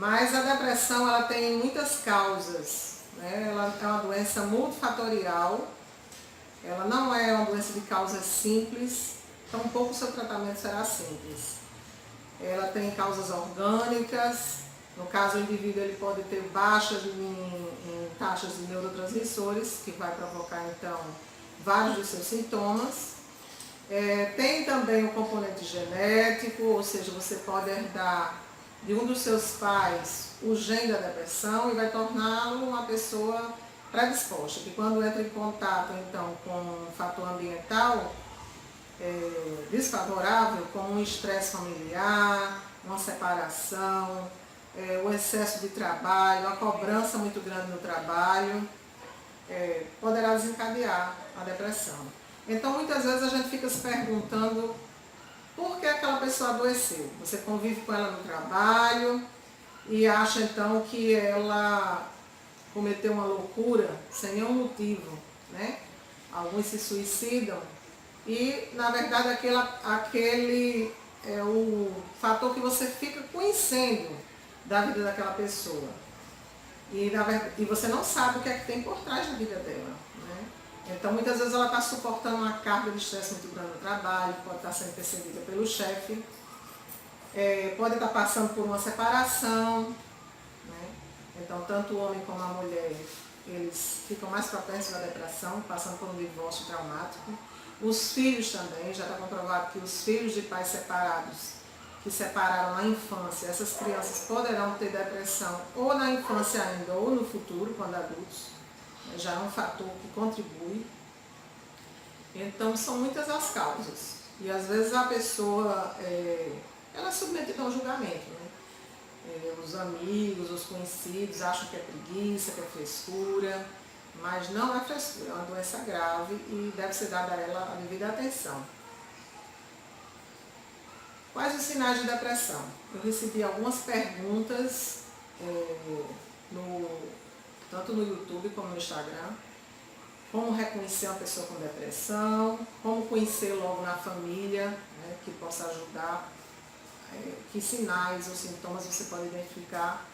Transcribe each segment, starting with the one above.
Mas a depressão ela tem muitas causas, né? Ela é uma doença multifatorial, ela não é uma doença de causa simples, tampouco o seu tratamento será simples. Ela tem causas orgânicas, no caso o indivíduo ele pode ter baixas em taxas de neurotransmissores, que vai provocar então vários dos seus sintomas. Tem também o componente genético, ou seja, você pode herdar de um dos seus pais o gene da depressão e vai torná-lo uma pessoa predisposta, que quando entra em contato então com um fator ambiental desfavorável, como um estresse familiar, uma separação, o excesso de trabalho, a cobrança muito grande no trabalho, poderá desencadear a depressão. Então muitas vezes a gente fica se perguntando por que aquela pessoa adoeceu. Você convive com ela no trabalho e acha então que ela cometeu uma loucura sem nenhum motivo, né? Alguns se suicidam e na verdade aquele é o fator que você fica conhecendo da vida daquela pessoa. E você não sabe o que é que tem por trás da vida dela, né? Então muitas vezes ela está suportando uma carga de estresse muito grande no trabalho, pode estar sendo perseguida pelo chefe, pode estar passando por uma separação, né? Então tanto o homem como a mulher, eles ficam mais propensos à depressão, passando por um divórcio traumático. Os filhos também, já está comprovado que os filhos de pais separados, que separaram na infância, essas crianças poderão ter depressão ou na infância ainda ou no futuro, quando adultos. Já é um fator que contribui. Então são muitas as causas. E às vezes a pessoa ela é submetida a um julgamento, né? Os amigos, os conhecidos acham que é preguiça, que é frescura, mas não é frescura, é uma doença grave e deve ser dada a ela a devida atenção. Quais os sinais de depressão? Eu recebi algumas perguntas, tanto no YouTube como no Instagram. Como reconhecer uma pessoa com depressão, como conhecer logo na família, né, que possa ajudar, que sinais ou sintomas você pode identificar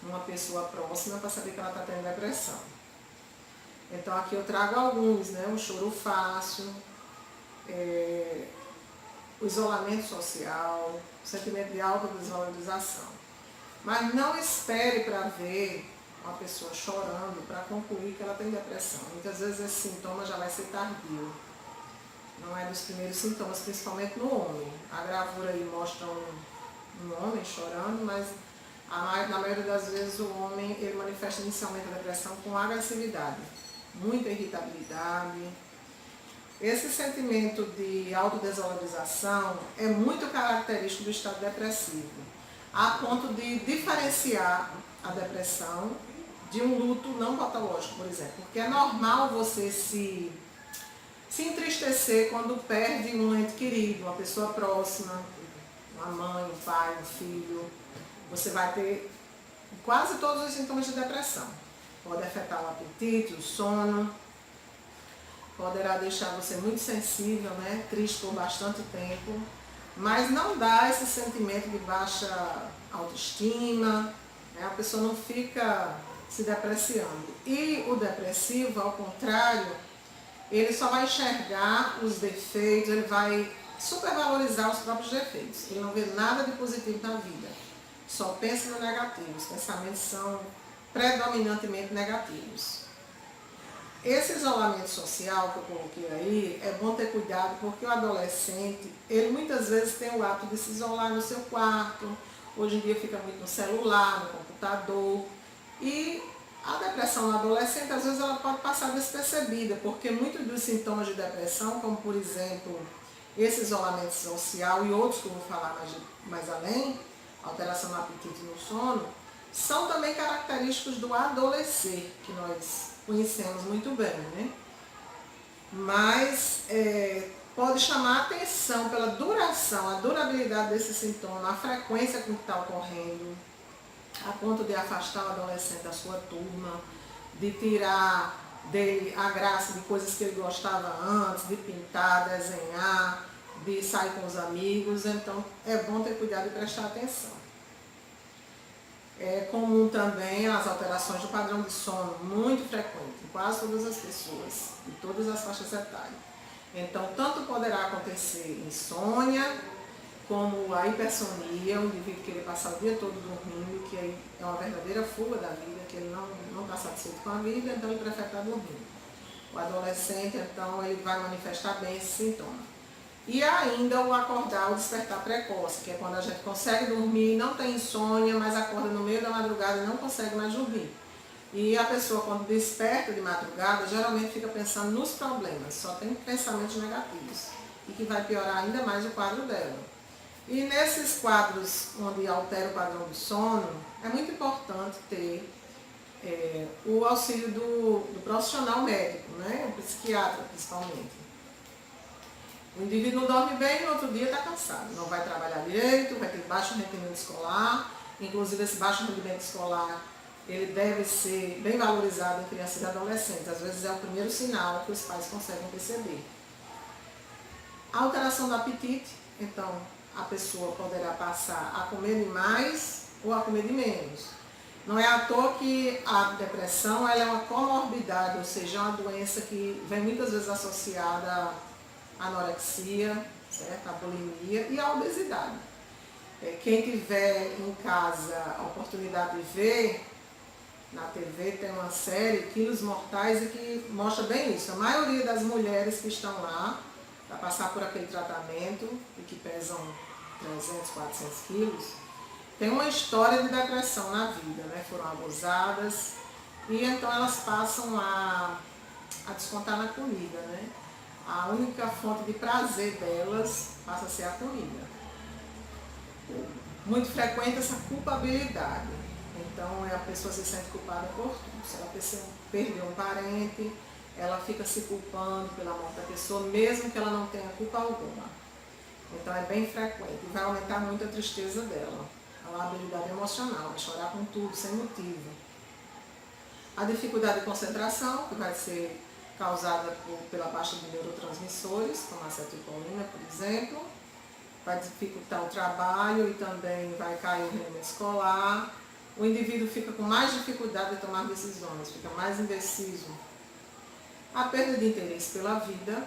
numa pessoa próxima para saber que ela está tendo depressão. Então aqui eu trago alguns, né, um choro fácil, o isolamento social, o sentimento de autodesvalorização. Mas não espere para ver uma pessoa chorando para concluir que ela tem depressão. Muitas vezes esse sintoma já vai ser tardio. Não é dos primeiros sintomas, principalmente no homem. A gravura aí mostra um homem chorando, mas na maioria das vezes o homem ele manifesta inicialmente a depressão com agressividade, muita irritabilidade. Esse sentimento de autodesvalorização é muito característico do estado depressivo, a ponto de diferenciar a depressão de um luto não patológico, por exemplo. Porque é normal você se entristecer quando perde um ente querido, uma pessoa próxima, uma mãe, um pai, um filho. Você vai ter quase todos os sintomas de depressão. Pode afetar o apetite, o sono, poderá deixar você muito sensível, né? Triste por bastante tempo, mas não dá esse sentimento de baixa autoestima, né? A pessoa não fica se depreciando. E o depressivo, ao contrário, ele só vai enxergar os defeitos, ele vai supervalorizar os próprios defeitos. Ele não vê nada de positivo na vida, só pensa no negativo. Os pensamentos são predominantemente negativos. Esse isolamento social que eu coloquei aí, é bom ter cuidado porque o adolescente, ele muitas vezes tem o hábito de se isolar no seu quarto, hoje em dia fica muito no celular, no computador, e a depressão no adolescente, às vezes ela pode passar despercebida, porque muitos dos sintomas de depressão, como por exemplo, esse isolamento social e outros que eu vou falar mais além, alteração no apetite e no sono, são também característicos do adolescer, que nós conhecemos muito bem, né? Mas pode chamar a atenção pela duração, a durabilidade desse sintoma, a frequência com que está ocorrendo, a ponto de afastar o adolescente da sua turma, de tirar dele a graça de coisas que ele gostava antes, de pintar, desenhar, de sair com os amigos. Então é bom ter cuidado e prestar atenção. É comum também as alterações do padrão de sono, muito frequente em quase todas as pessoas, de todas as faixas etárias. Então, tanto poderá acontecer insônia, como a hipersonia, o indivíduo querer passar o dia todo dormindo, que aí é uma verdadeira fuga da vida, que ele não está satisfeito com a vida, então ele prefere estar dormindo. O adolescente, então, ele vai manifestar bem esse sintoma. E ainda o acordar, o despertar precoce, que é quando a gente consegue dormir, não tem insônia, mas acorda no meio da madrugada e não consegue mais dormir. E a pessoa, quando desperta de madrugada, geralmente fica pensando nos problemas, só tem pensamentos negativos, e que vai piorar ainda mais o quadro dela. E nesses quadros onde altera o padrão do sono, é muito importante ter o auxílio do profissional médico, né? O psiquiatra principalmente. O indivíduo não dorme bem e no outro dia está cansado, não vai trabalhar direito, vai ter baixo rendimento escolar, inclusive esse baixo rendimento escolar ele deve ser bem valorizado em crianças e adolescentes, às vezes é o primeiro sinal que os pais conseguem perceber. A alteração do apetite, então a pessoa poderá passar a comer demais ou a comer de menos. Não é à toa que a depressão ela é uma comorbidade, ou seja, é uma doença que vem muitas vezes associada à anorexia, certo? À bulimia e à obesidade. Quem tiver em casa a oportunidade de ver, na TV tem uma série, Quilos Mortais, e que mostra bem isso. A maioria das mulheres que estão lá para passar por aquele tratamento e que pesam 300, 400 quilos, tem uma história de depressão na vida, né? Foram abusadas e então elas passam a descontar na comida, né? A única fonte de prazer delas passa a ser a comida. Muito frequente essa culpabilidade. Então a pessoa se sente culpada por tudo. Se ela perdeu um parente, ela fica se culpando pela morte da pessoa, mesmo que ela não tenha culpa alguma. Então é bem frequente e vai aumentar muito a tristeza dela. A labilidade emocional, vai chorar com tudo, sem motivo. A dificuldade de concentração, que vai ser causada pela baixa de neurotransmissores, como a acetilcolina, por exemplo. Vai dificultar o trabalho e também vai cair o rendimento escolar. O indivíduo fica com mais dificuldade de tomar decisões, fica mais indeciso. A perda de interesse pela vida.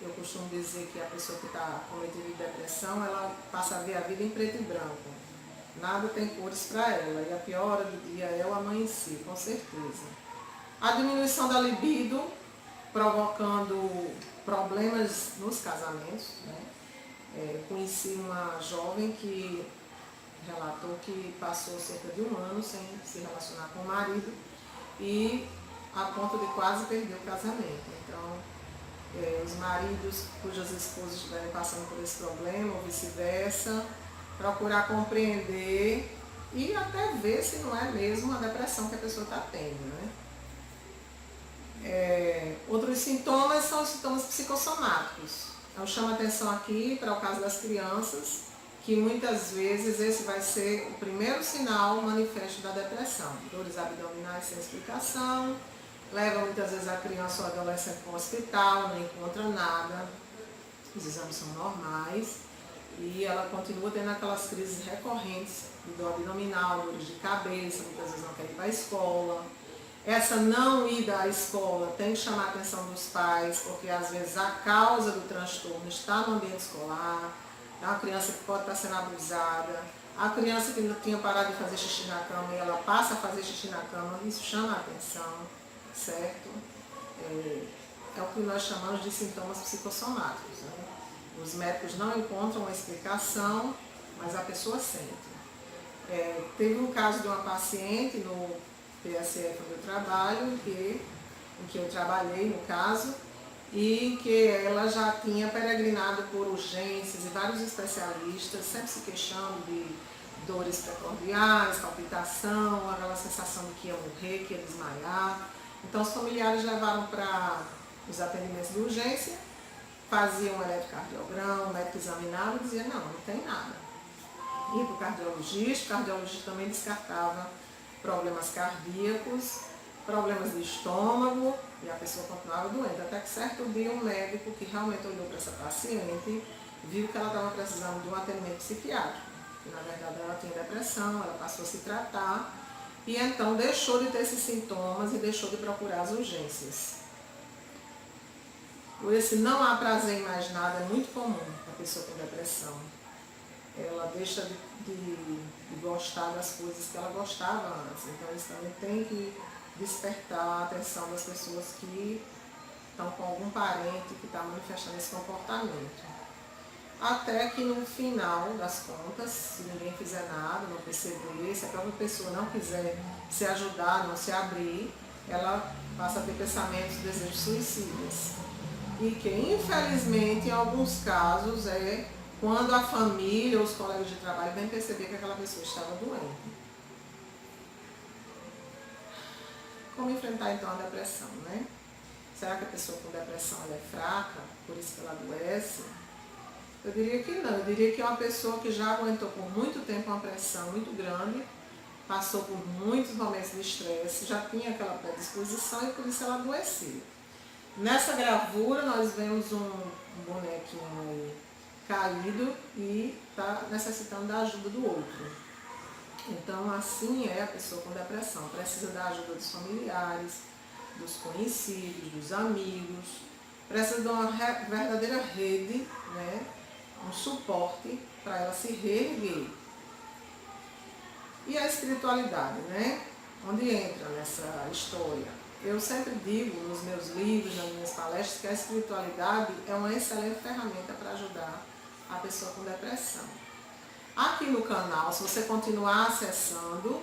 Eu costumo dizer que a pessoa que está cometendo depressão, ela passa a ver a vida em preto e branco. Nada tem cores para ela, e a pior hora do dia é o amanhecer, com certeza. A diminuição da libido, provocando problemas nos casamentos, né? Conheci uma jovem que relatou que passou cerca de 1 ano sem se relacionar com o marido e a ponto de quase perder o casamento. Então, os maridos cujas esposas estiverem passando por esse problema ou vice-versa, procurar compreender e até ver se não é mesmo a depressão que a pessoa está tendo, né? Outros sintomas são os sintomas psicossomáticos. Eu chamo a atenção aqui para o caso das crianças, que muitas vezes esse vai ser o primeiro sinal manifesto da depressão. Dores abdominais sem explicação, leva muitas vezes a criança ou adolescente para o hospital, não encontra nada, os exames são normais e ela continua tendo aquelas crises recorrentes de dor abdominal, dores de cabeça, muitas vezes não quer ir para a escola. Essa não ida à escola tem que chamar a atenção dos pais, porque às vezes a causa do transtorno está no ambiente escolar, é uma criança que pode estar sendo abusada, a criança que tinha parado de fazer xixi na cama e ela passa a fazer xixi na cama, isso chama a atenção, certo? É o que nós chamamos de sintomas psicossomáticos, né? Os médicos não encontram uma explicação, mas a pessoa sente. Teve um caso de uma paciente no PSF onde eu trabalho, em que eu trabalhei no caso, e que ela já tinha peregrinado por urgências e vários especialistas, sempre se queixando de dores precordiais, palpitação, aquela sensação de que ia morrer, que ia desmaiar. Então os familiares levaram para os atendimentos de urgência, faziam um eletrocardiograma, o médico examinava e dizia, não tem nada. Ia para o cardiologista também descartava problemas cardíacos, problemas de estômago, e a pessoa continuava doente. Até que certo dia um médico que realmente olhou para essa paciente, viu que ela estava precisando de um atendimento psiquiátrico. que na verdade ela tinha depressão, ela passou a se tratar e então deixou de ter esses sintomas e deixou de procurar as urgências. Esse não há prazer em mais nada é muito comum para a pessoa com depressão. Ela deixa de gostar das coisas que ela gostava antes. Então isso também tem que despertar a atenção das pessoas que estão com algum parente que está manifestando esse comportamento. Até que no final das contas, se ninguém fizer nada, não perceber, se a própria pessoa não quiser se ajudar, não se abrir, ela passa a ter pensamentos, desejos suicidas. E que infelizmente em alguns casos é quando a família ou os colegas de trabalho vêm perceber que aquela pessoa estava doente. Como enfrentar então a depressão, né? Será que a pessoa com depressão ela é fraca, por isso que ela adoece? Eu diria que não, eu diria que é uma pessoa que já aguentou por muito tempo uma pressão muito grande, passou por muitos momentos de estresse, já tinha aquela predisposição e por isso ela adoeceu. Nessa gravura nós vemos um bonequinho aí caído e está necessitando da ajuda do outro. Então assim é a pessoa com depressão, precisa da ajuda dos familiares, dos conhecidos, dos amigos, precisa de uma verdadeira rede, né? Um suporte para ela se reerguer. E a espiritualidade, né? Onde entra nessa história? Eu sempre digo nos meus livros, nas minhas palestras, que a espiritualidade é uma excelente ferramenta para ajudar a pessoa com depressão. Aqui no canal, se você continuar acessando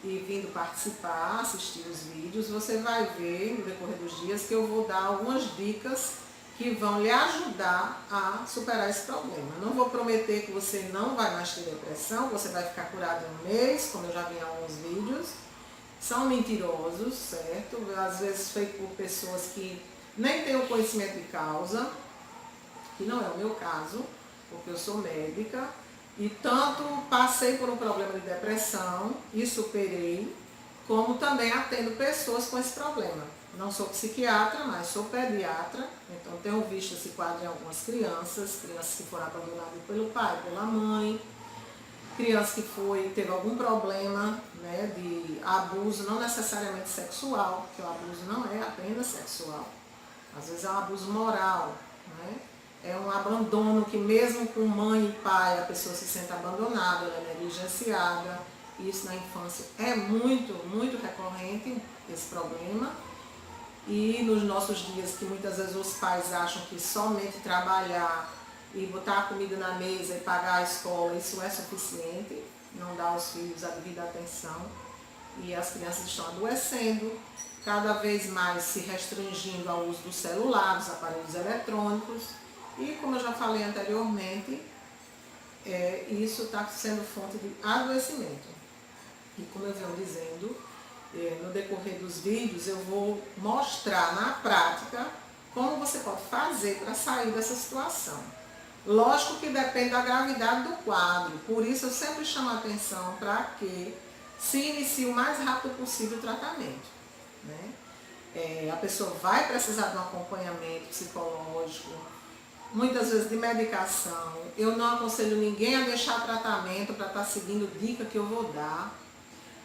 e vindo participar, assistir os vídeos, você vai ver no decorrer dos dias que eu vou dar algumas dicas que vão lhe ajudar a superar esse problema. Eu não vou prometer que você não vai mais ter depressão, você vai ficar curado em um mês, como eu já vi em alguns vídeos. São mentirosos, certo? Às vezes feito por pessoas que nem têm o conhecimento de causa, que não é o meu caso, porque eu sou médica, e tanto passei por um problema de depressão e superei, como também atendo pessoas com esse problema. Não sou psiquiatra, mas sou pediatra, então tenho visto esse quadro em algumas crianças que foram abandonadas pelo pai, pela mãe, criança que teve algum problema, né, de abuso, não necessariamente sexual, porque o abuso não é apenas sexual, às vezes é um abuso moral, né? É um abandono que mesmo com mãe e pai a pessoa se sente abandonada, ela é negligenciada. Isso na infância é muito, muito recorrente, esse problema. E nos nossos dias que muitas vezes os pais acham que somente trabalhar e botar a comida na mesa e pagar a escola, isso é suficiente, não dá aos filhos a devida atenção. E as crianças estão adoecendo, cada vez mais se restringindo ao uso do celular, dos aparelhos eletrônicos. E como eu já falei anteriormente, isso está sendo fonte de adoecimento. E como eu venho dizendo, no decorrer dos vídeos eu vou mostrar na prática como você pode fazer para sair dessa situação. Lógico que depende da gravidade do quadro, por isso eu sempre chamo a atenção para que se inicie o mais rápido possível o tratamento, né? A pessoa vai precisar de um acompanhamento psicológico, muitas vezes de medicação. Eu não aconselho ninguém a deixar tratamento para estar seguindo dica que eu vou dar.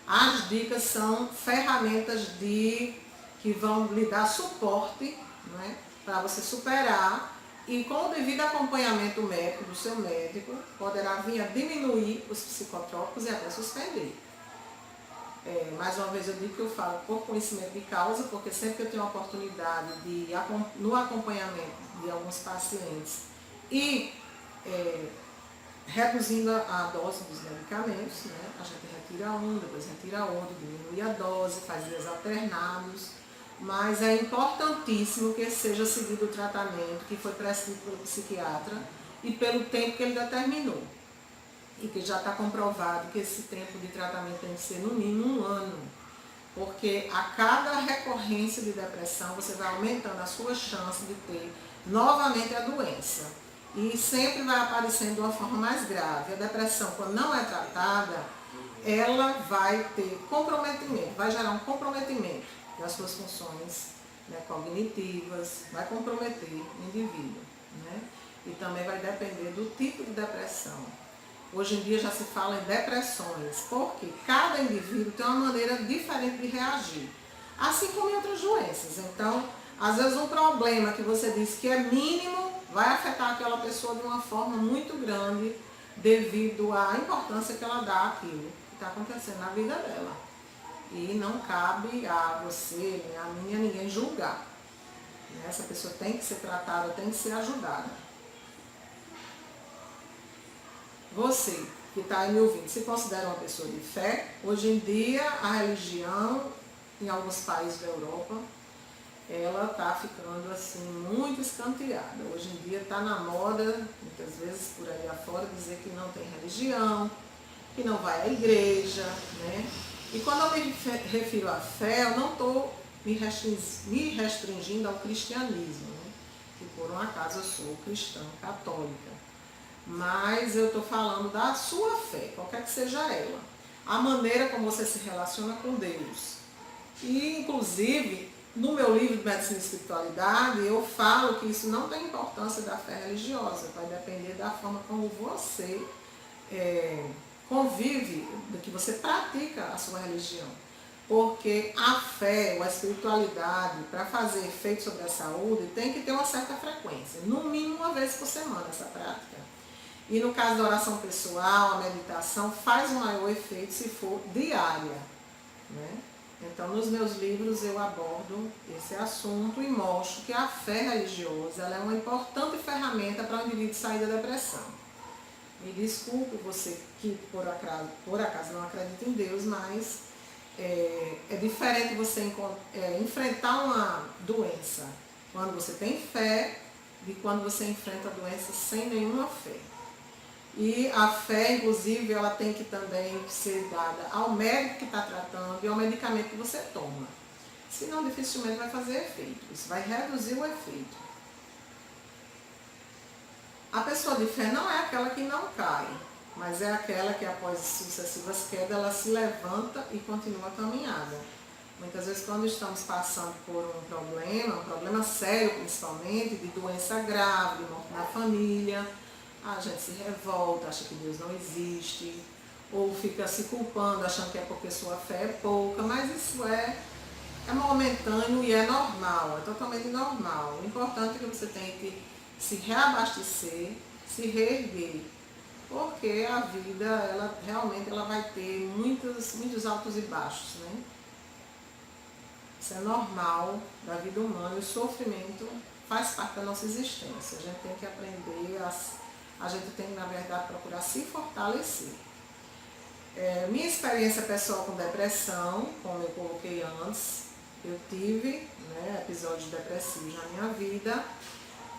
As dicas são ferramentas que vão lhe dar suporte, né, para você superar, e com o devido acompanhamento médico do seu médico, poderá vir a diminuir os psicotrópicos e até suspender. Mais uma vez eu digo que eu falo por conhecimento de causa, porque sempre que eu tenho a oportunidade no acompanhamento de alguns pacientes e reduzindo a dose dos medicamentos, né? A gente retira um, depois retira outro, diminui a dose, faz dias alternados, mas é importantíssimo que seja seguido o tratamento que foi prescrito pelo psiquiatra e pelo tempo que ele determinou. E que já está comprovado que esse tempo de tratamento tem que ser no mínimo 1 ano, porque a cada recorrência de depressão você vai aumentando a sua chance de ter novamente a doença. E sempre vai aparecendo de uma forma mais grave. A depressão, quando não é tratada, ela vai ter comprometimento, vai gerar um comprometimento das suas funções, né, cognitivas, vai comprometer o indivíduo, né? E também vai depender do tipo de depressão. Hoje em dia já se fala em depressões, porque cada indivíduo tem uma maneira diferente de reagir, assim como em outras doenças. Então, às vezes um problema que você diz que é mínimo vai afetar aquela pessoa de uma forma muito grande devido à importância que ela dá àquilo que está acontecendo na vida dela. E não cabe a você, nem a mim, nem a ninguém julgar. Essa pessoa tem que ser tratada, tem que ser ajudada. Você que está aí me ouvindo, se considera uma pessoa de fé? Hoje em dia, a religião, em alguns países da Europa, ela está ficando assim muito escanteada. Hoje em dia está na moda, muitas vezes por aí afora, dizer que não tem religião, que não vai à igreja, né? E quando eu me refiro à fé, eu não estou me restringindo ao cristianismo, né? Que por um acaso eu sou cristã católica. Mas eu estou falando da sua fé, qualquer que seja ela. A maneira como você se relaciona com Deus. E, inclusive, no meu livro de Medicina e Espiritualidade, eu falo que isso não tem importância da fé religiosa, vai depender da forma como você convive, do que você pratica a sua religião. Porque a fé ou a espiritualidade, para fazer efeito sobre a saúde, tem que ter uma certa frequência, no mínimo uma vez por semana essa prática. E no caso da oração pessoal, a meditação faz um maior efeito se for diária, né? Então, nos meus livros eu abordo esse assunto e mostro que a fé religiosa ela é uma importante ferramenta para o indivíduo sair da depressão. Me desculpe você que por acaso não acredita em Deus, mas é diferente você enfrentar uma doença quando você tem fé de quando você enfrenta a doença sem nenhuma fé. E a fé, inclusive, ela tem que também ser dada ao médico que está tratando e ao medicamento que você toma. Senão, dificilmente vai fazer efeito. Isso vai reduzir o efeito. A pessoa de fé não é aquela que não cai, mas é aquela que, após sucessivas quedas, ela se levanta e continua a caminhada. Muitas vezes, quando estamos passando por um problema sério principalmente, de doença grave, de morte na família, a gente se revolta, acha que Deus não existe, ou fica se culpando, achando que é porque sua fé é pouca, mas isso é momentâneo e é normal, é totalmente normal. O importante é que você tenha que se reabastecer, se reerguer, porque a vida, ela realmente vai ter muitos altos e baixos, né? Isso é normal da vida humana, e o sofrimento faz parte da nossa existência. A gente tem que aprender a gente tem que, na verdade, procurar se fortalecer. Minha experiência pessoal com depressão, como eu coloquei antes, eu tive episódios depressivos na minha vida.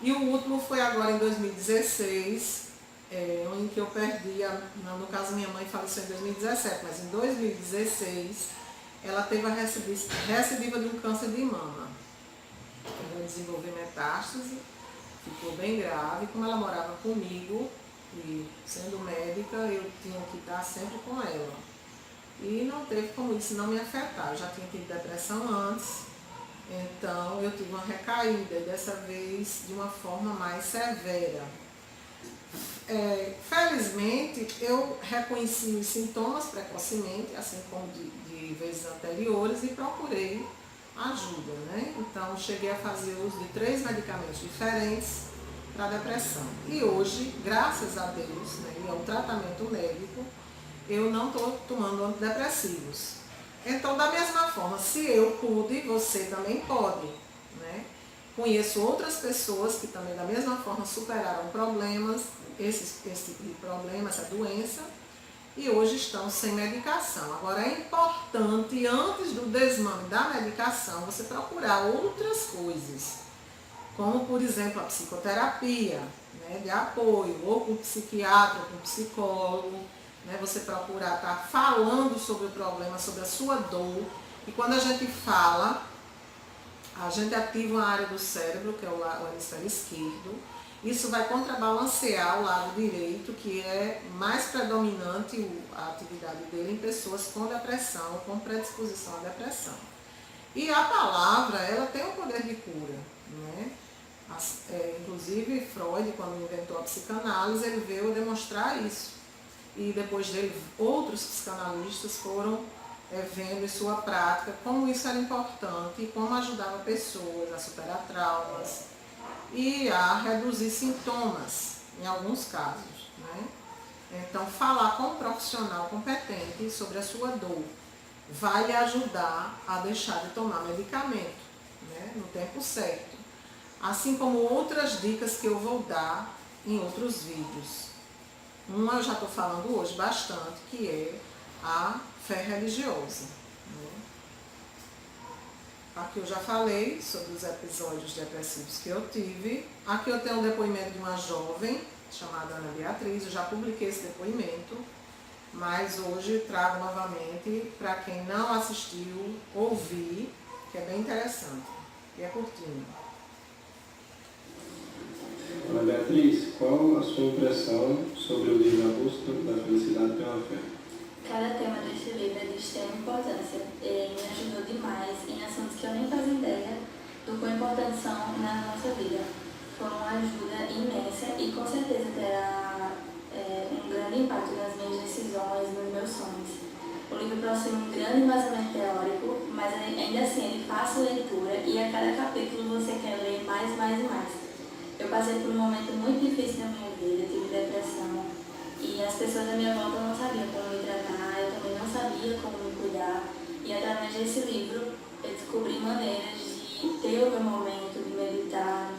E o último foi agora em 2016, em que eu perdi, no caso minha mãe faleceu em 2017, mas em 2016 ela teve a recidiva de um câncer de mama. Ela desenvolveu metástase, ficou bem grave. Como ela morava comigo e sendo médica, eu tinha que estar sempre com ela. E não teve como isso não me afetar. Eu já tinha tido depressão antes, então eu tive uma recaída, dessa vez de uma forma mais severa. Felizmente, eu reconheci os sintomas precocemente, assim como de vezes anteriores, e procurei ajuda, né? Então, cheguei a fazer uso de 3 medicamentos diferentes para depressão. E hoje, graças a Deus, e ao tratamento médico, eu não estou tomando antidepressivos. Então, da mesma forma, se eu pude, você também pode, né? Conheço outras pessoas que também, da mesma forma, superaram problemas, esse tipo de problema, essa doença, e hoje estão sem medicação. Agora, é importante, antes do desmame da medicação, você procurar outras coisas, como, por exemplo, a psicoterapia, de apoio, ou com psiquiatra, ou com psicólogo, você procurar estar falando sobre o problema, sobre a sua dor. E quando a gente fala, a gente ativa uma área do cérebro, que é o hemisfério esquerdo. Isso vai contrabalancear o lado direito, que é mais predominante a atividade dele em pessoas com depressão, com predisposição à depressão. E a palavra, ela tem um poder de cura, né? Inclusive, Freud, quando inventou a psicanálise, ele veio demonstrar isso. e depois dele outros psicanalistas foram vendo em sua prática como isso era importante e como ajudava pessoas a superar traumas e a reduzir sintomas em alguns casos, né? Então, falar com um profissional competente sobre a sua dor vai lhe ajudar a deixar de tomar medicamento, né, no tempo certo. Assim como outras dicas que eu vou dar em outros vídeos. Uma eu já estou falando hoje bastante, que é a fé religiosa, né? Aqui eu já falei sobre os episódios depressivos que eu tive. Aqui eu tenho um depoimento de uma jovem chamada Ana Beatriz, eu já publiquei esse depoimento, mas hoje trago novamente para quem não assistiu, ouvir, que é bem interessante e é curtinho. Ana Beatriz, qual a sua impressão sobre o livro A Busca da Felicidade pela Fé? Cada tema deste livro é de extrema importância e me ajudou demais em assuntos que eu nem fazia ideia do quão importantes são na nossa vida. Foi uma ajuda imensa e com certeza terá um grande impacto nas minhas decisões, nos meus sonhos. O livro possui um grande embasamento teórico, mas ainda assim é de fácil leitura e a cada capítulo você quer ler mais e mais. Eu passei por um momento muito difícil na minha vida, tive depressão e as pessoas à minha volta não sabiam como me tratar, eu também não sabia como me cuidar e através desse livro eu descobri maneiras de ter o meu momento, de meditar,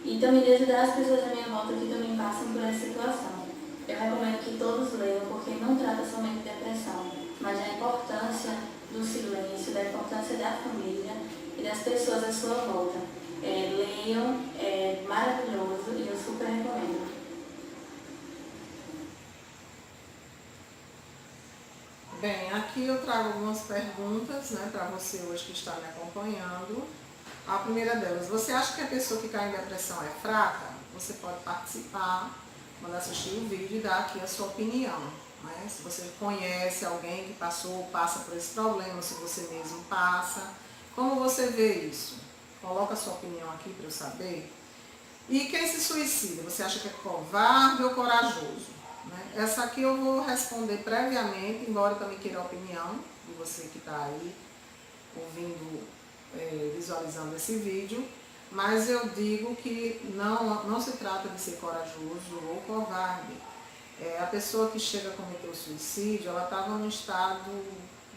e também de ajudar as pessoas à minha volta que também passam por essa situação. Eu recomendo que todos leiam porque não trata somente de depressão, mas da importância do silêncio, da importância da família e das pessoas à sua volta. Leiam, é maravilhoso e eu super recomendo. Bem, aqui eu trago algumas perguntas, né, para você hoje que está me acompanhando. A primeira delas, você acha que a pessoa que cai em depressão é fraca? Você pode participar, quando assistir o vídeo e dar aqui a sua opinião, né? Se você conhece alguém que passou ou passa por esse problema, se você mesmo passa, como você vê isso? Coloca a sua opinião aqui para eu saber. E quem se suicida, você acha que é covarde ou corajoso? Né? Essa aqui eu vou responder previamente, embora eu também queira a opinião de você que está aí ouvindo, visualizando esse vídeo, mas eu digo que não se trata de ser corajoso ou covarde. A pessoa que chega a cometer o suicídio, ela estava num estado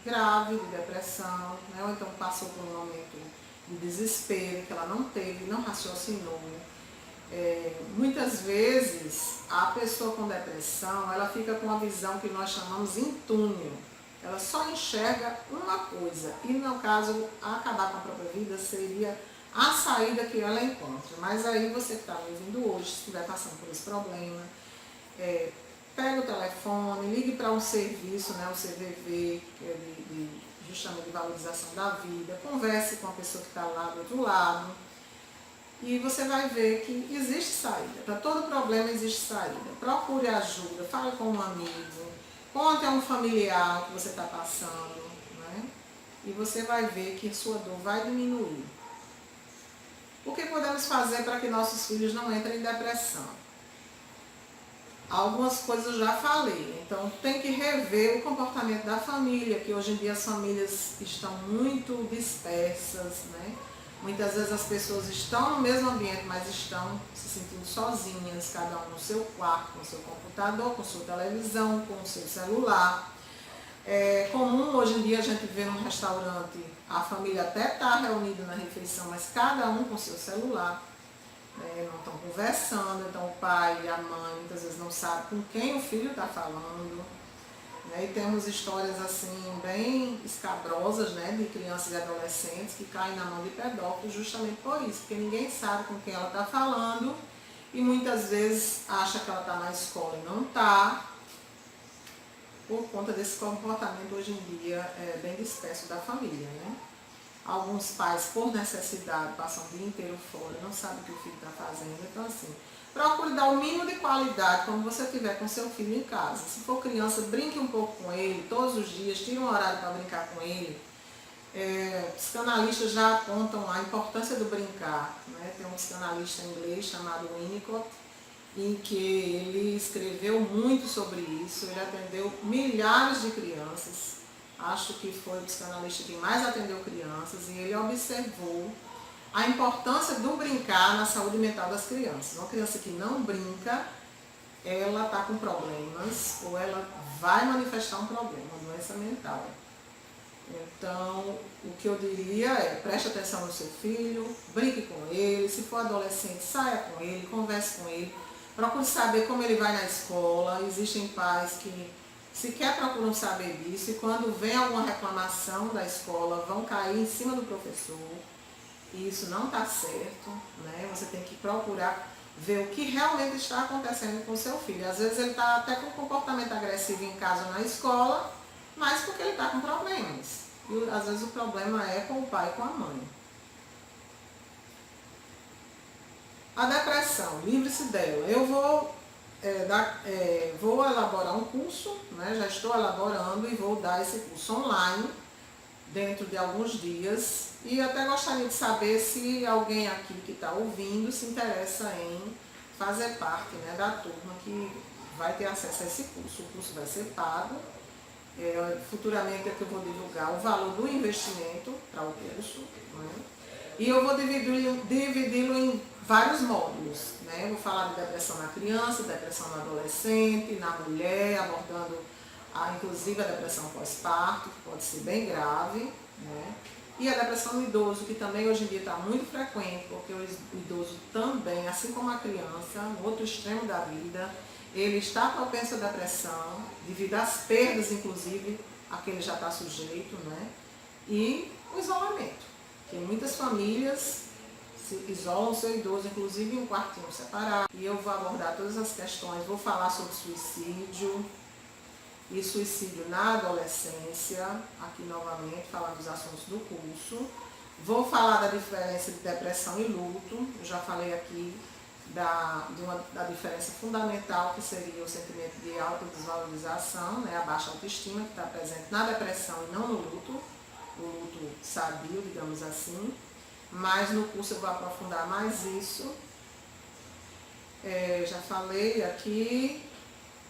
grave de depressão, né? Ou então passou por um momento de desespero que ela não teve, não raciocinou. Muitas vezes a pessoa com depressão, ela fica com uma visão que nós chamamos em túnel. Ela só enxerga uma coisa e no caso acabar com a própria vida seria a saída que ela encontra. Mas aí você que está me ouvindo hoje, se estiver passando por esse problema, pega o telefone, ligue para um serviço, né, o CVV, que é justamente de valorização da vida, converse com a pessoa que está lá do outro lado e você vai ver que existe saída. Para todo problema existe saída. Procure ajuda, fale com um amigo, conte a um familiar que você está passando, né? E você vai ver que a sua dor vai diminuir. O que podemos fazer para que nossos filhos não entrem em depressão? Algumas coisas eu já falei, então tem que rever o comportamento da família, que hoje em dia as famílias estão muito dispersas, né? Muitas vezes as pessoas estão no mesmo ambiente, mas estão se sentindo sozinhas, cada um no seu quarto, com o seu computador, com sua televisão, com o seu celular. É comum hoje em dia a gente ver num restaurante, a família até está reunida na refeição, mas cada um com seu celular. Não estão conversando, então o pai e a mãe muitas vezes não sabem com quem o filho está falando. E temos histórias assim bem escabrosas, né, de crianças e adolescentes que caem na mão de pedófilos justamente por isso, porque ninguém sabe com quem ela está falando e muitas vezes acha que ela está na escola e não está, por conta desse comportamento hoje em dia bem disperso da família, né? Alguns pais, por necessidade, passam o dia inteiro fora, não sabem o que o filho está fazendo. Então, assim, procure dar o mínimo de qualidade quando você estiver com seu filho em casa. Se for criança, brinque um pouco com ele, todos os dias, tire um horário para brincar com ele. Psicanalistas já apontam a importância do brincar, né? Tem um psicanalista inglês chamado Winnicott, em que ele escreveu muito sobre isso, ele atendeu milhares de crianças, acho que foi o psicanalista que mais atendeu crianças, e ele observou a importância do brincar na saúde mental das crianças. Uma criança que não brinca, ela está com problemas, ou ela vai manifestar um problema, uma doença mental. Então, o que eu diria é, preste atenção no seu filho, brinque com ele, se for adolescente, saia com ele, converse com ele, procure saber como ele vai na escola. Existem pais que sequer procuram saber disso, e quando vem alguma reclamação da escola, vão cair em cima do professor, e isso não está certo, né? Você tem que procurar ver o que realmente está acontecendo com o seu filho. Às vezes ele está até com comportamento agressivo em casa ou na escola, mas porque ele está com problemas. E às vezes o problema é com o pai e com a mãe. A depressão, livre-se dela. Eu vou elaborar um curso, né? Já estou elaborando, e vou dar esse curso online dentro de alguns dias. E até gostaria de saber se alguém aqui que está ouvindo se interessa em fazer parte, né, da turma que vai ter acesso a esse curso. O curso vai ser pago. Futuramente é que eu vou divulgar o valor do investimento para o curso, né? E eu vou dividi-lo em vários módulos, né? Eu vou falar de depressão na criança, depressão no adolescente, na mulher, abordando inclusive a depressão pós-parto, que pode ser bem grave, né? E a depressão no idoso, que também hoje em dia está muito frequente, porque o idoso também, assim como a criança, no outro extremo da vida, ele está propenso à depressão, devido às perdas, inclusive, a que ele já está sujeito, né? E o isolamento, que muitas famílias isolam o seu idoso, inclusive em um quartinho separado. E eu vou abordar todas as questões, vou falar sobre suicídio e suicídio na adolescência, aqui novamente, falando dos assuntos do curso. Vou falar da diferença de depressão e luto, eu já falei aqui da diferença fundamental, que seria o sentimento de autodesvalorização, né, a baixa autoestima, que está presente na depressão e não no luto, o luto sadio, digamos assim. Mas no curso eu vou aprofundar mais isso. Já falei aqui,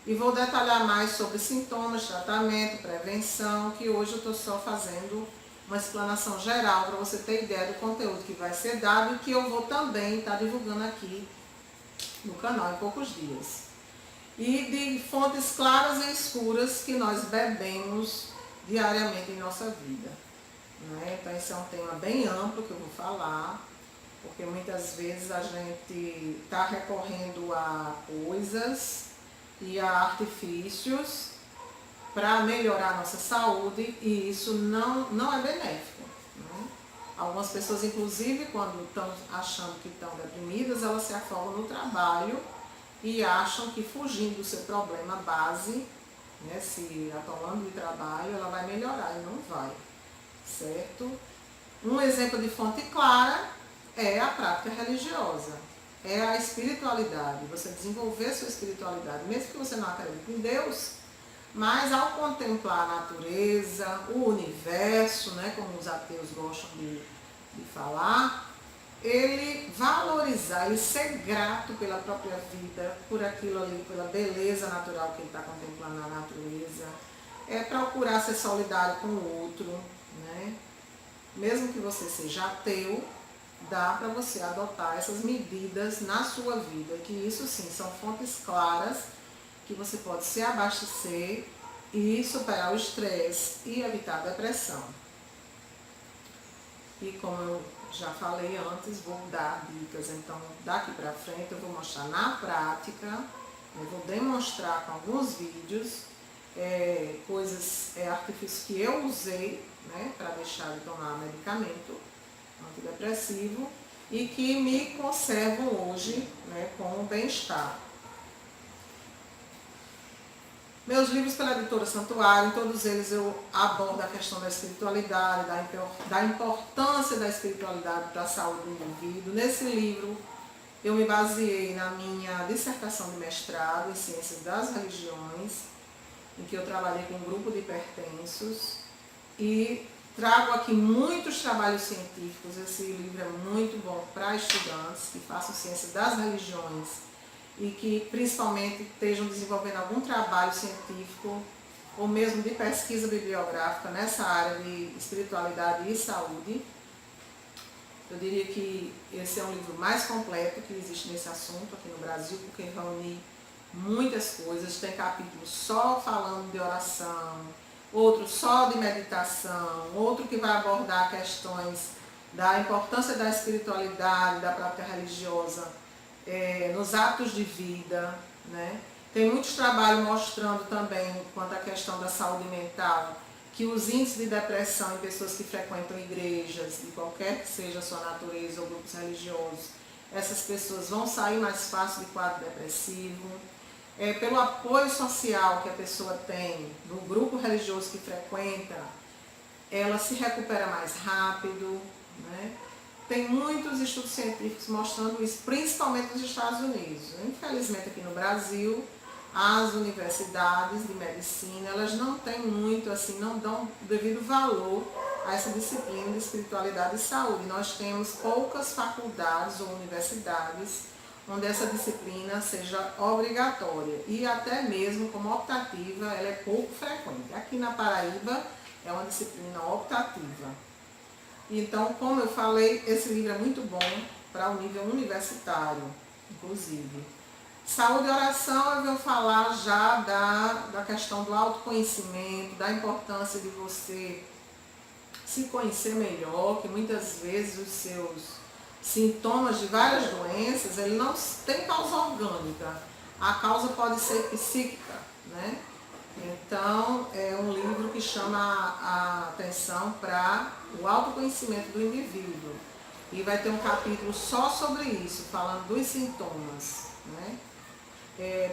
e vou detalhar mais sobre sintomas, tratamento, prevenção, que hoje eu estou só fazendo uma explanação geral para você ter ideia do conteúdo que vai ser dado, e que eu vou também estar divulgando aqui no canal em poucos dias. E de fontes claras e escuras que nós bebemos diariamente em nossa vida, né? Então esse é um tema bem amplo que eu vou falar, porque muitas vezes a gente está recorrendo a coisas e a artifícios para melhorar a nossa saúde, e isso não é benéfico, né? Algumas pessoas, inclusive, quando estão achando que estão deprimidas, elas se afogam no trabalho e acham que fugindo do seu problema base, né, se atolando de trabalho, ela vai melhorar, e não vai, certo? Um exemplo de fonte clara é a prática religiosa, é a espiritualidade, você desenvolver sua espiritualidade, mesmo que você não acredite em Deus, mas ao contemplar a natureza, o universo, né, como os ateus gostam de falar, ele valorizar, ele ser grato pela própria vida, por aquilo ali, pela beleza natural que ele está contemplando na natureza, procurar ser solidário com o outro, né? Mesmo que você seja ateu, dá para você adotar essas medidas na sua vida, que isso sim são fontes claras que você pode se abastecer e superar o estresse e evitar a depressão. E como eu já falei antes, vou dar dicas, então daqui para frente eu vou mostrar na prática, eu vou demonstrar com alguns vídeos, artifícios que eu usei, né, para deixar de tomar medicamento antidepressivo e que me conservam hoje, né, com bem-estar. Meus livros pela editora Santuário, em todos eles eu abordo a questão da espiritualidade, da importância da espiritualidade para a saúde do indivíduo. Nesse livro eu me baseei na minha dissertação de mestrado em Ciências das Religiões, em que eu trabalhei com um grupo de hipertensos, e trago aqui muitos trabalhos científicos. Esse livro é muito bom para estudantes que façam Ciências das Religiões e que principalmente estejam desenvolvendo algum trabalho científico ou mesmo de pesquisa bibliográfica nessa área de espiritualidade e saúde. Eu diria que esse é um livro mais completo que existe nesse assunto aqui no Brasil, porque reúne muitas coisas. Tem capítulos só falando de oração, outro só de meditação, outro que vai abordar questões da importância da espiritualidade, da prática religiosa nos hábitos de vida, né? Tem muitos trabalhos mostrando também, quanto à questão da saúde mental, que os índices de depressão em pessoas que frequentam igrejas, de qualquer que seja a sua natureza ou grupos religiosos, essas pessoas vão sair mais fácil de quadro depressivo. Pelo apoio social que a pessoa tem no grupo religioso que frequenta, ela se recupera mais rápido, né? Tem muitos estudos científicos mostrando isso, principalmente nos Estados Unidos. Infelizmente aqui no Brasil, as universidades de medicina, elas não têm muito, assim, não dão devido valor a essa disciplina de espiritualidade e saúde. Nós temos poucas faculdades ou universidades onde essa disciplina seja obrigatória e até mesmo como optativa ela é pouco frequente. Aqui na Paraíba é uma disciplina optativa. Então, como eu falei, esse livro é muito bom para o nível universitário, inclusive. Saúde e oração, eu vou falar já da questão do autoconhecimento, da importância de você se conhecer melhor, que muitas vezes os seus sintomas de várias doenças, ele não tem causa orgânica, a causa pode ser psíquica, né? Então, é um livro que chama a atenção para o autoconhecimento do indivíduo. E vai ter um capítulo só sobre isso, falando dos sintomas, né?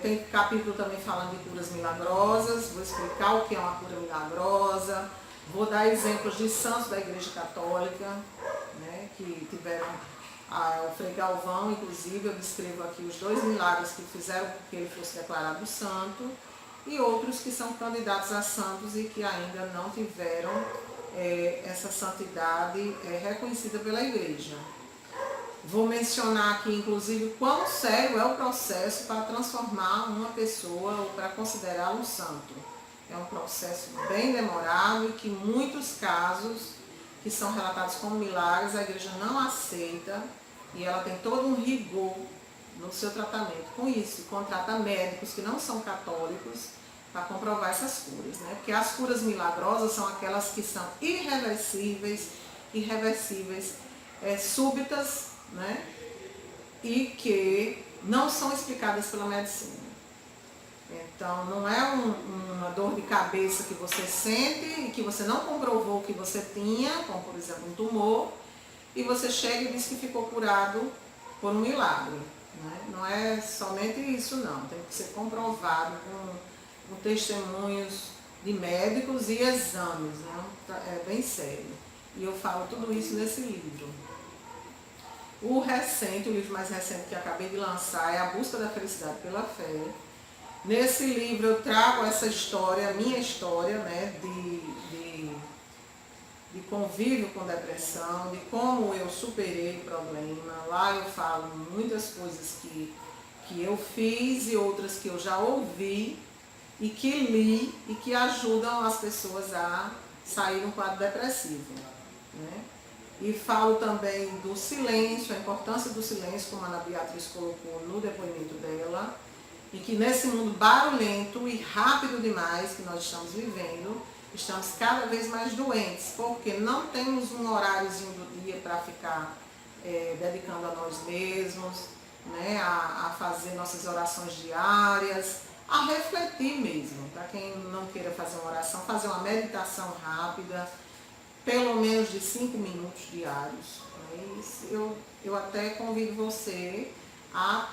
Tem capítulo também falando de curas milagrosas, vou explicar o que é uma cura milagrosa, vou dar exemplos de santos da Igreja Católica, né, que tiveram o Frei Galvão, inclusive, eu descrevo aqui os 2 milagres que fizeram com que ele fosse declarado santo, e outros que são candidatos a santos e que ainda não tiveram essa santidade reconhecida pela Igreja. Vou mencionar aqui, inclusive, quão sério é o processo para transformar uma pessoa ou para considerá-lo um santo. É um processo bem demorado e que muitos casos que são relatados como milagres, a Igreja não aceita e ela tem todo um rigor no seu tratamento. Com isso, contrata médicos que não são católicos para comprovar essas curas, né? Porque as curas milagrosas são aquelas que são irreversíveis, súbitas, né? E que não são explicadas pela medicina. Então, não é uma dor de cabeça que você sente e que você não comprovou que você tinha, como por exemplo um tumor, e você chega e diz que ficou curado por um milagre, né? Não é somente isso não, tem que ser comprovado com testemunhos de médicos e exames, né? É bem sério. E eu falo tudo isso nesse livro. O livro mais recente que acabei de lançar é A Busca da Felicidade pela Fé. Nesse livro eu trago essa história, a minha história, né, de convívio com depressão, de como eu superei o problema. Lá eu falo muitas coisas que eu fiz e outras que eu já ouvi e que li e que ajudam as pessoas a sair de um quadro depressivo, né? E falo também do silêncio, a importância do silêncio, como a Ana Beatriz colocou no depoimento dela, e que nesse mundo barulhento e rápido demais que nós estamos vivendo, estamos cada vez mais doentes, porque não temos um horáriozinho do dia para ficar dedicando a nós mesmos, né, a fazer nossas orações diárias, a refletir mesmo. Para quem não queira fazer uma oração, fazer uma meditação rápida, pelo menos de 5 minutos diários. Mas eu até convido você a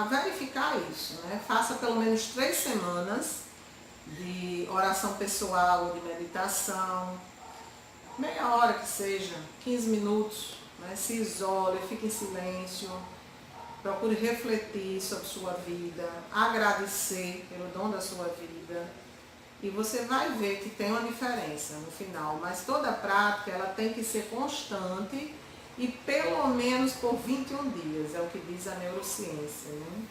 verificar isso, né? Faça pelo menos 3 semanas de oração pessoal ou de meditação, meia hora que seja, 15 minutos, né? Se isole, fique em silêncio, procure refletir sobre sua vida, agradecer pelo dom da sua vida e você vai ver que tem uma diferença no final, mas toda prática ela tem que ser constante e pelo menos por 21 dias, é o que diz a neurociência, né?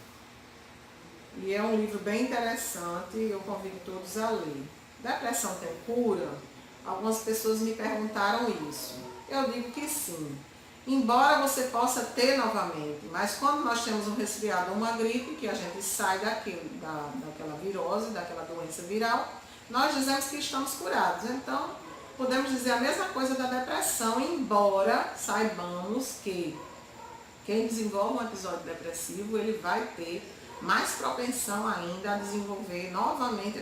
e é um livro bem interessante, eu convido todos a ler. Depressão tem cura? Algumas pessoas me perguntaram isso. Eu digo que sim. Embora você possa ter novamente, mas quando nós temos um resfriado ou uma gripe, que a gente sai daquela virose, daquela doença viral, nós dizemos que estamos curados. Então, podemos dizer a mesma coisa da depressão, embora saibamos que quem desenvolve um episódio depressivo, ele vai ter mais propensão ainda a desenvolver novamente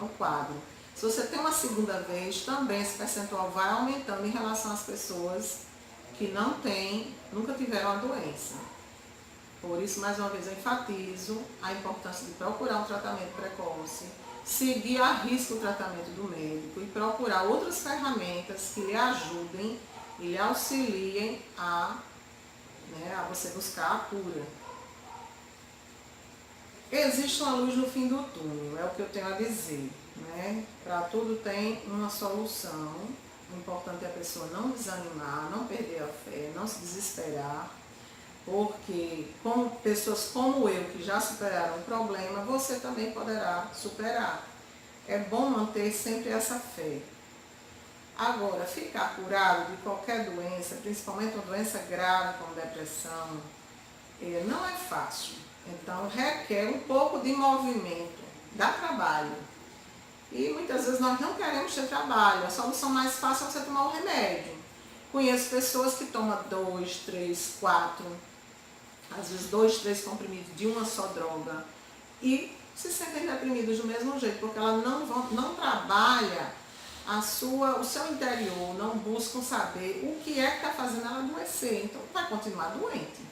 o quadro. Se você tem uma segunda vez, também esse percentual vai aumentando em relação às pessoas que não têm, nunca tiveram a doença. Por isso, mais uma vez, eu enfatizo a importância de procurar um tratamento precoce, seguir a risco o tratamento do médico e procurar outras ferramentas que lhe ajudem e lhe auxiliem a você buscar a cura. Existe uma luz no fim do túnel, é o que eu tenho a dizer. Para tudo tem uma solução. O importante é a pessoa não desanimar, não perder a fé, não se desesperar, porque com pessoas como eu, que já superaram o problema, você também poderá superar. É bom manter sempre essa fé. Agora, ficar curado de qualquer doença, principalmente uma doença grave como depressão, não é fácil. Então, requer um pouco de movimento, dá trabalho. E muitas vezes nós não queremos ter trabalho, a solução mais fácil é você tomar o remédio. Conheço pessoas que tomam 2, 3, 4, às vezes 2, 3 comprimidos de uma só droga e se sentem deprimidos do mesmo jeito, porque ela não trabalha o seu interior, não buscam saber o que é que está fazendo ela adoecer, então vai continuar doente.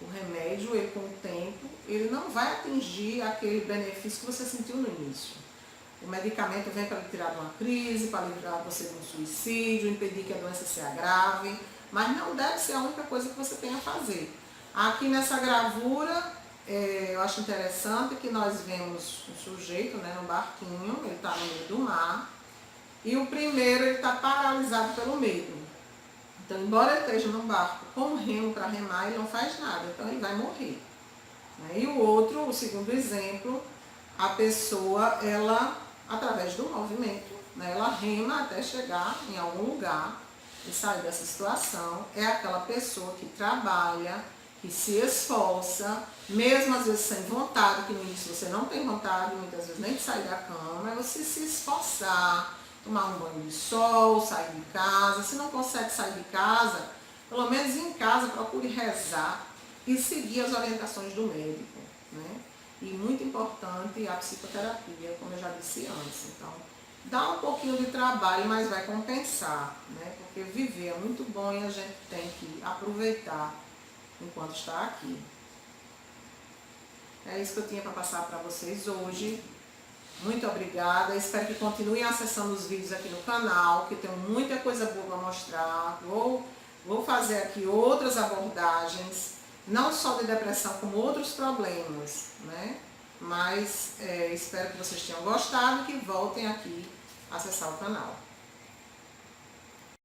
O remédio, ele, com o tempo, ele não vai atingir aquele benefício que você sentiu no início. O medicamento vem para lhe tirar de uma crise, para livrar você de um suicídio, impedir que a doença se agrave, mas não deve ser a única coisa que você tem a fazer. Aqui nessa gravura, eu acho interessante que nós vemos um sujeito no barquinho, ele está no meio do mar, e o primeiro ele está paralisado pelo medo. Então, embora ele esteja no barco com remo para remar, ele não faz nada, então ele vai morrer. E o outro, o segundo exemplo, a pessoa, ela, através do movimento, ela rema até chegar em algum lugar e sair dessa situação. É aquela pessoa que trabalha, que se esforça, mesmo às vezes sem vontade, que no início você não tem vontade, muitas vezes nem de sair da cama, mas você se esforçar, tomar um banho de sol, sair de casa. Se não consegue sair de casa, pelo menos em casa procure rezar e seguir as orientações do médico. E muito importante a psicoterapia, como eu já disse antes. Então, dá um pouquinho de trabalho, mas vai compensar, porque viver é muito bom e a gente tem que aproveitar enquanto está aqui. É isso que eu tinha para passar para vocês hoje. Muito obrigada, espero que continuem acessando os vídeos aqui no canal, que tem muita coisa boa para mostrar. Vou fazer aqui outras abordagens, não só de depressão, como outros problemas, Mas espero que vocês tenham gostado e que voltem aqui a acessar o canal.